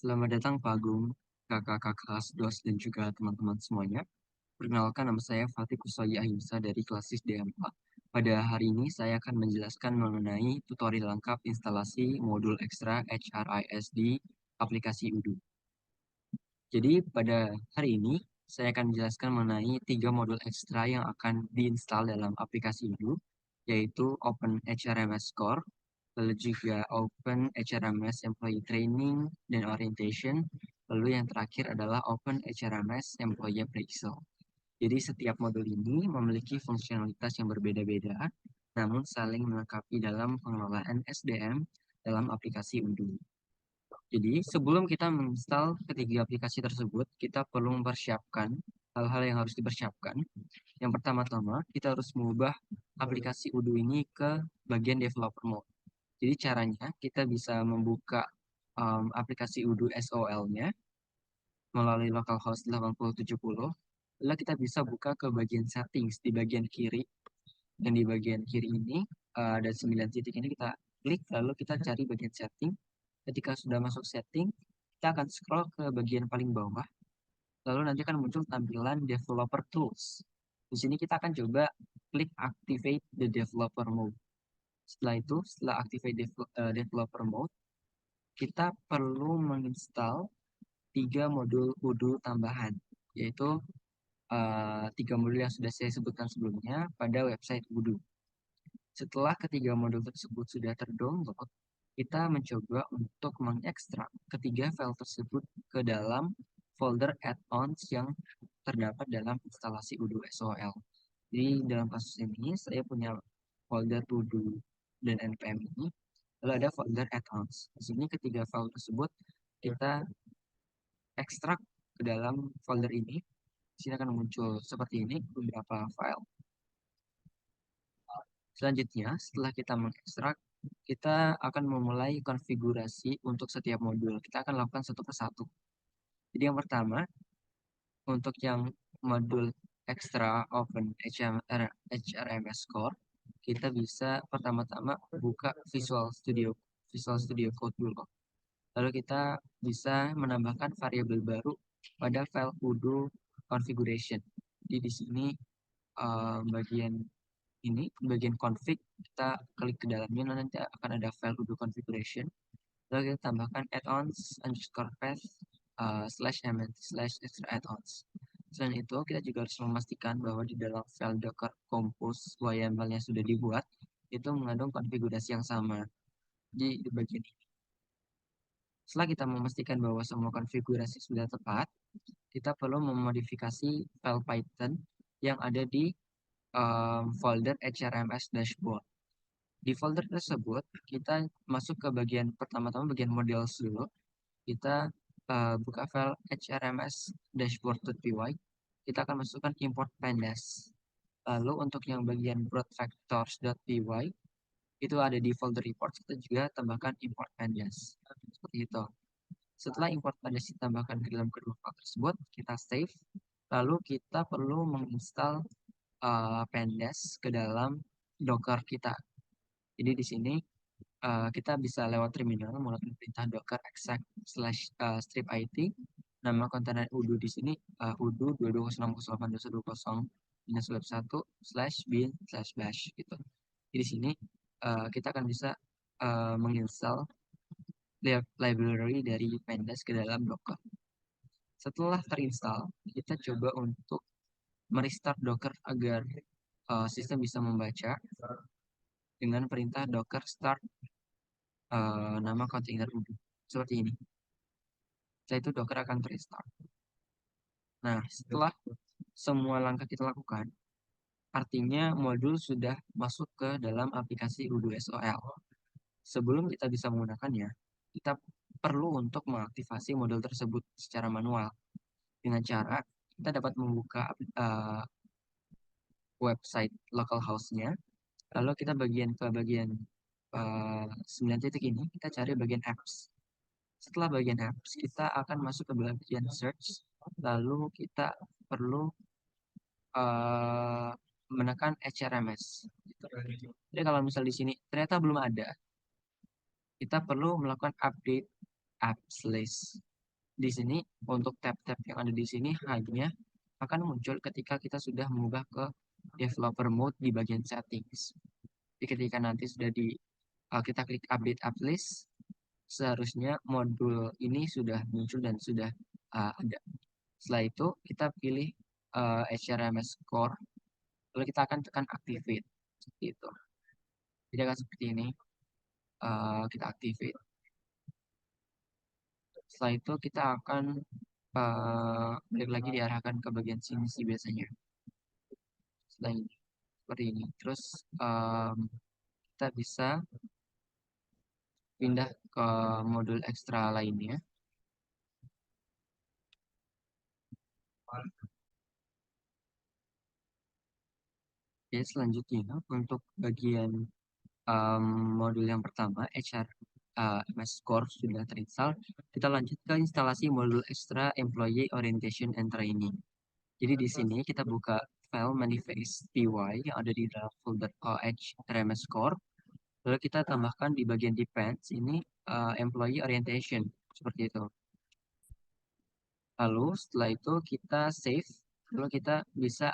Selamat datang Pak Agung, kakak-kakak kelas DOS dan juga teman-teman semuanya. Perkenalkan nama saya Fatih Kuswaya Ahimsa dari Klasis DMA. Pada hari ini saya akan menjelaskan mengenai tutorial lengkap instalasi modul ekstra HRIS di aplikasi Udo. Jadi pada hari ini saya akan menjelaskan mengenai 3 modul ekstra yang akan diinstal dalam aplikasi Udo, yaitu Open HRMS Core, lalu juga Open HRMS Employee Training dan Orientation, lalu yang terakhir adalah Open HRMS Employee Appraisal. Jadi setiap modul ini memiliki fungsionalitas yang berbeda-beda, namun saling melengkapi dalam pengelolaan SDM dalam aplikasi Udo. Jadi sebelum kita menginstal ketiga aplikasi tersebut, kita perlu mempersiapkan hal-hal yang harus dipersiapkan. Yang pertama-tama, kita harus mengubah aplikasi Udo ini ke bagian developer mode. Jadi caranya kita bisa membuka aplikasi Udo SOL-nya melalui localhost 8070. Lalu kita bisa buka ke bagian settings di bagian kiri. Dan di bagian kiri ini ada 9 titik ini kita klik lalu kita cari bagian setting. Ketika sudah masuk setting, kita akan scroll ke bagian paling bawah. Lalu nanti akan muncul tampilan developer tools. Di sini kita akan coba klik activate the developer mode. Setelah itu, setelah activate developer mode, kita perlu menginstal 3 modul Udo tambahan, yaitu 3 modul yang sudah saya sebutkan sebelumnya pada website Udo. Setelah ketiga modul tersebut sudah terdownload, kita mencoba untuk mengekstrak ketiga file tersebut ke dalam folder add-ons yang terdapat dalam instalasi Udo SOL. Jadi dalam kasus ini saya punya folder Udo dan npm ini, lalu ada folder add-ons. Di sini ketiga file tersebut kita ekstrak ke dalam folder ini. Di sini akan muncul seperti ini beberapa file. Selanjutnya, setelah kita mengekstrak, kita akan memulai konfigurasi untuk setiap modul. Kita akan lakukan satu persatu. Jadi yang pertama, untuk yang modul ekstra Open HRMS Core, kita bisa pertama-tama buka Visual Studio Code dulu. Lalu kita bisa menambahkan variabel baru pada file Udo configuration. Jadi di sini bagian ini, bagian config, kita klik ke dalamnya, nanti akan ada file Udo configuration. Lalu kita tambahkan add-ons underscore path slash mn slash extra add-ons. Selain itu, kita juga harus memastikan bahwa di dalam file docker compose YAML yang sudah dibuat, itu mengandung konfigurasi yang sama. Di bagian ini. Setelah kita memastikan bahwa semua konfigurasi sudah tepat, kita perlu memodifikasi file Python yang ada di folder HRMS dashboard. Di folder tersebut, kita masuk ke bagian pertama-tama bagian models dulu. Kita buka file HRMS dashboard.py. Kita akan masukkan import pandas. Lalu untuk yang bagian broadfactors.py itu ada di folder report, kita juga tambahkan import pandas. Seperti itu. Setelah import pandas ditambahkan ke dalam kedua file tersebut, kita save. Lalu kita perlu menginstal pandas ke dalam Docker kita. Jadi di sini kita bisa lewat terminal menggunakan perintah docker exec strip it. Nama kontainer Udo di sini Udo 220608.1 gitu. Jadi di sini kita akan bisa menginstal library dari pandas ke dalam Docker. Setelah terinstall, kita coba untuk merestart Docker agar sistem bisa membaca dengan perintah docker start nama kontainer Udo. Seperti ini. Setelah itu Docker akan restart. Nah, setelah semua langkah kita lakukan, artinya modul sudah masuk ke dalam aplikasi Udo SOL. Sebelum kita bisa menggunakannya, kita perlu untuk mengaktifasi modul tersebut secara manual. Dengan cara kita dapat membuka website localhost-nya, lalu kita ke bagian 9 titik ini, kita cari bagian apps. Setelah bagian apps, kita akan masuk ke bagian search, lalu kita perlu menekan HRMS. Gitu. Jadi kalau misal di sini ternyata belum ada, kita perlu melakukan update apps list. Di sini untuk tab-tab yang ada di sini hanya akan muncul ketika kita sudah mengubah ke developer mode di bagian settings. Jadi ketika nanti sudah kita klik update uplist, seharusnya modul ini sudah muncul dan sudah ada. Setelah itu kita pilih HRMS Core, lalu kita akan tekan activate seperti itu. Jadi akan seperti ini, kita activate. Setelah itu kita akan balik lagi diarahkan ke bagian sini sih biasanya. Setelah ini, seperti ini. Terus kita bisa pindah ke modul ekstra lainnya. Oke, selanjutnya untuk bagian um, modul yang pertama, HR MS Core sudah terinstall. Kita lanjut ke instalasi modul ekstra Employee Orientation and Training. Jadi di sini kita buka file manifest py yang ada di dalam folder OH RMS Core. Lalu kita tambahkan di bagian depends ini Employee Orientation seperti itu. Lalu setelah itu kita save, lalu kita bisa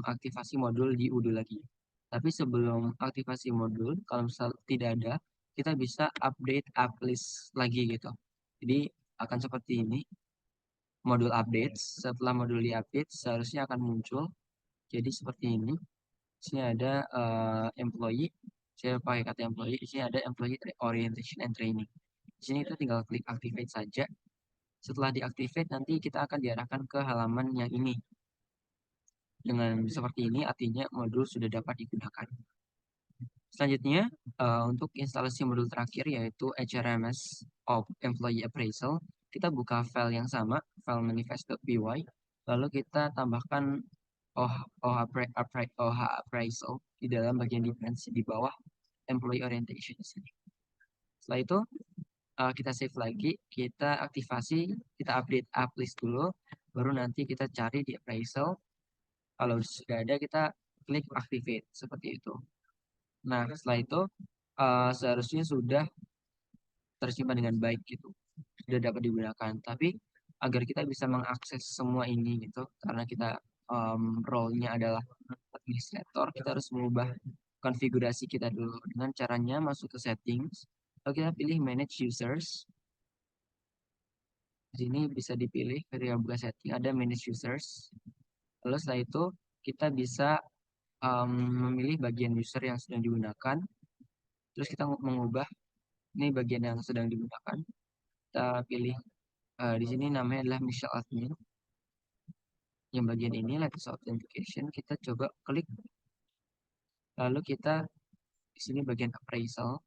aktivasi modul di UDO lagi. Tapi sebelum aktivasi modul, kalau misal tidak ada, kita bisa update uplist lagi gitu. Jadi akan seperti ini, modul update. Setelah modul di update, seharusnya akan muncul. Jadi seperti ini. Di sini ada employee. Saya pakai kata employee. Di sini ada employee orientation and training. Di sini kita tinggal klik activate saja. Setelah diactivate nanti kita akan diarahkan ke halaman yang ini. Dengan seperti ini artinya modul sudah dapat digunakan. Selanjutnya untuk instalasi modul terakhir yaitu HRMS of Employee Appraisal, kita buka file yang sama, file manifest.py, lalu kita tambahkan OH Appraisal di dalam bagian dependency di bawah Employee Orientation di sini. Setelah itu kita save lagi, kita aktivasi, kita update uplist dulu, baru nanti kita cari di appraisal. Kalau sudah ada, kita klik activate seperti itu. Nah, setelah itu seharusnya sudah tersimpan dengan baik gitu, sudah dapat digunakan. Tapi agar kita bisa mengakses semua ini gitu, karena kita role-nya adalah administrator, kita harus mengubah konfigurasi kita dulu dengan caranya masuk ke settings, lalu kita pilih manage users. Di sini bisa dipilih ketika buka setting ada manage users. Lalu setelah itu kita bisa memilih bagian user yang sedang digunakan. Terus kita mengubah ini bagian yang sedang digunakan. Kita pilih di sini namanya adalah Michelle Admin. Yang bagian ini latest authentication kita coba klik. Lalu kita di sini bagian appraisal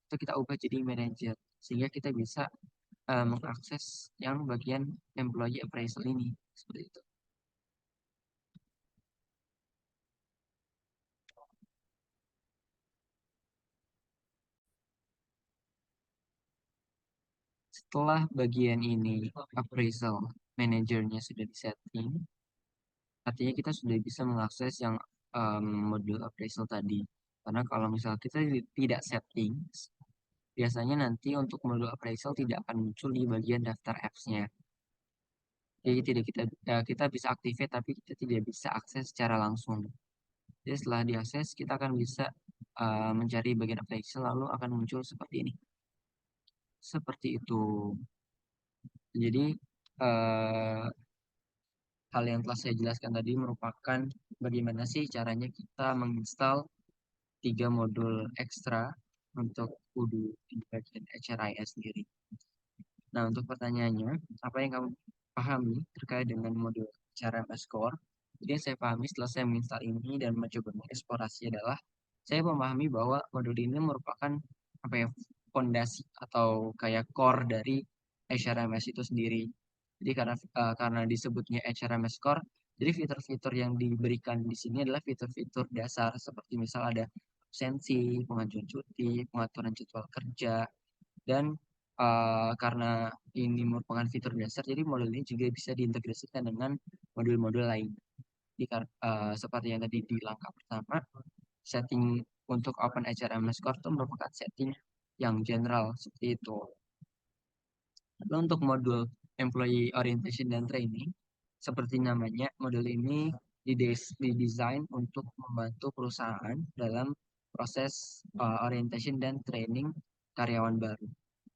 itu kita ubah jadi manager sehingga kita bisa mengakses yang bagian employee appraisal ini seperti itu. Setelah bagian ini appraisal manajernya sudah disetting, artinya kita sudah bisa mengakses yang modul appraisal tadi. Karena kalau misal kita tidak setting, biasanya nanti untuk modul appraisal tidak akan muncul di bagian daftar apps-nya. Jadi tidak kita bisa activate tapi kita tidak bisa akses secara langsung. Jadi setelah diakses kita akan bisa mencari bagian appraisal lalu akan muncul seperti ini. Seperti itu. Jadi eh, hal yang telah saya jelaskan tadi merupakan bagaimana sih caranya kita menginstal 3 modul ekstra untuk Udu di bagian HRIS sendiri. Nah, untuk pertanyaannya, apa yang kamu pahami terkait dengan modul HRMS Core? Jadi yang saya pahami setelah saya menginstal ini dan mencoba mengeksplorasi adalah saya memahami bahwa modul ini merupakan apa ya fondasi atau kayak core dari HRMS itu sendiri. Jadi karena disebutnya HRMS Core, jadi fitur-fitur yang diberikan di sini adalah fitur-fitur dasar seperti misal ada absensi, pengajuan cuti, pengaturan jadwal kerja, dan karena ini merupakan fitur dasar, jadi modul ini juga bisa diintegrasikan dengan modul-modul lain. Seperti yang tadi di langkah pertama, setting untuk OpenHRMS Core itu merupakan setting yang general seperti itu. Lalu untuk modul Employee Orientation dan Training, seperti namanya, modul ini didesain untuk membantu perusahaan dalam proses orientation dan training karyawan baru.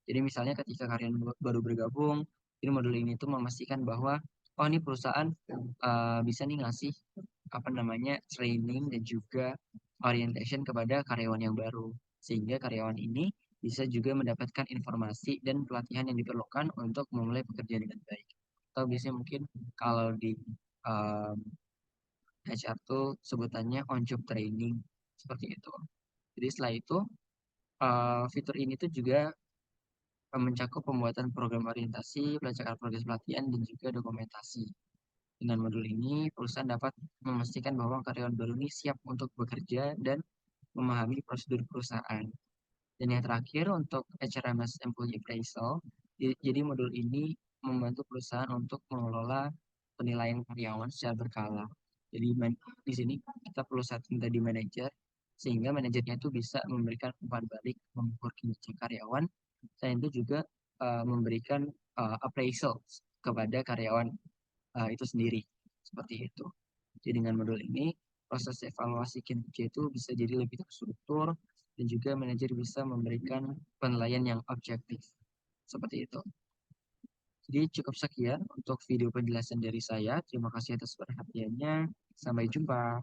Jadi misalnya ketika karyawan baru bergabung, jadi modul ini tuh memastikan bahwa oh ini perusahaan bisa nih ngasih apa namanya training dan juga orientation kepada karyawan yang baru, sehingga karyawan ini bisa juga mendapatkan informasi dan pelatihan yang diperlukan untuk memulai pekerjaan dengan baik. Atau biasanya mungkin kalau di um, HR tuh sebutannya on job training seperti itu. Jadi setelah itu fitur ini tuh juga mencakup pembuatan program orientasi, pelacakan progres pelatihan, dan juga dokumentasi. Dengan modul ini, perusahaan dapat memastikan bahwa karyawan baru ini siap untuk bekerja dan memahami prosedur perusahaan. Dan yang terakhir untuk HRMS Employee Appraisal, jadi modul ini membantu perusahaan untuk mengelola penilaian karyawan secara berkala. Jadi di sini kita perlu setting tadi manajer, sehingga manajernya itu bisa memberikan umpan balik, mengukur kinerja karyawan, selain itu juga memberikan appraisal kepada karyawan itu sendiri. Seperti itu. Jadi dengan modul ini, proses evaluasi kinerja itu bisa jadi lebih terstruktur dan juga manajer bisa memberikan penilaian yang objektif. Seperti itu. Jadi cukup sekian untuk video penjelasan dari saya. Terima kasih atas perhatiannya. Sampai jumpa.